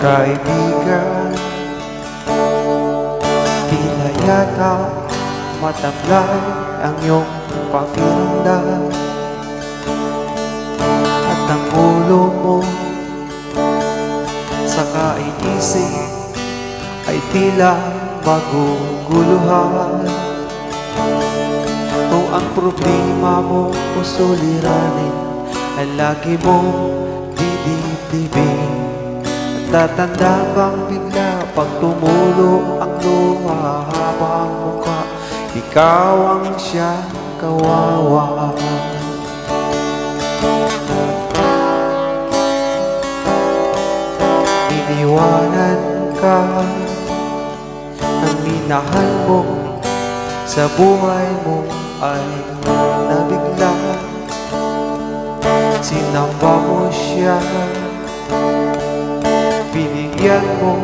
kaibigan, tila yata matamlay ang iyong pakiramdam, at ang ulo mo sa kaisip ay tila maguguluhan. Kung ang problema mo o suliranin ay lagi mong didibdibin, at tatanda kang bigla pag tumulo ang luha habang mukha ikaw ang siyang kawawa. Iniwanan ka ng minahal mo, sa buhay mo ay nabigla. Sinamba mo siya, binigyan mo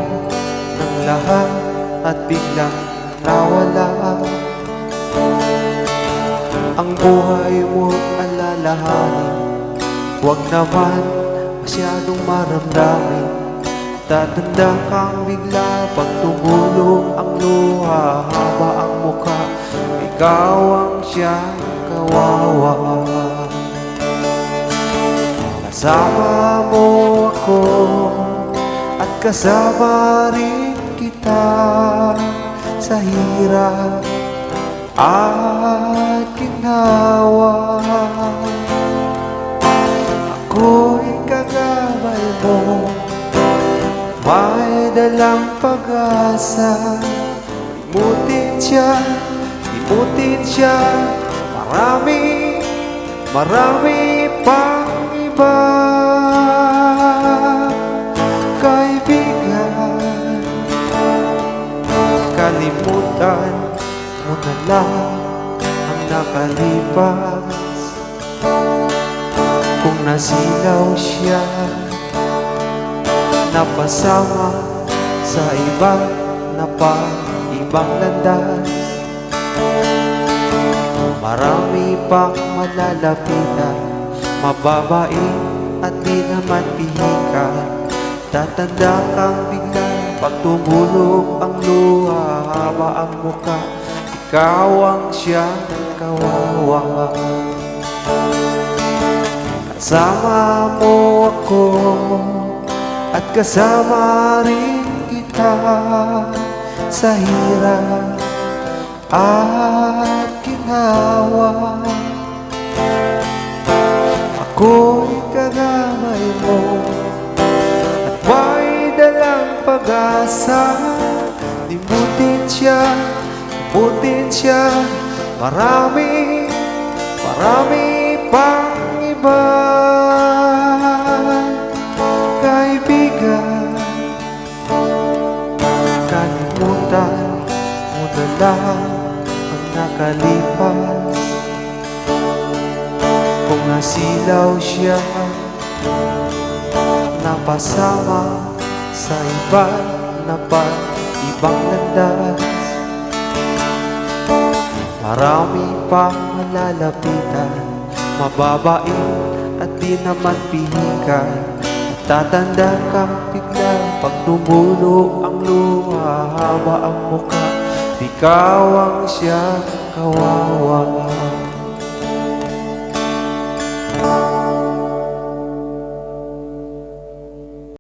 ng lahat at biglang nawala. Ang buhay mo alalahanin, huwag naman masyadong maramdamin. Tatanda kang bigla pag tumulo ang luha haba ang mukha ikaw ang siyang kawawa. Kasama mo ako at kasama rin kita sa hirap at ginhawa. Ako'y kagabay mo, may dalang pag-asa. Imutin siya, marami pang iba. Kaibigan, kalimutan mo na lang ang nakalipas. Kung nasilaw siya, napasama sa ibang landas, marami pang malalapitan, mababain at di naman pihikan. Tatanda kang bigla pag tumulog ang luha haba ang mukha ikaw ang siyang kawawa. Kasama mo ako at kasama rin kita sa hirap at ginhawa. Ako'y kagabay mo at may dalang pag-asa. Limutin siya, marami pang iba. Kaibigan, kalimutan mo na lang ang nakalipas. Kung nasilaw siya, napasama sa ibang landas, marami pang malalapitan, mababain at di naman pihikan. Tatanda kang bigla pag tumulo ang luha haba ang mukha ikaw ang siyang kawawa.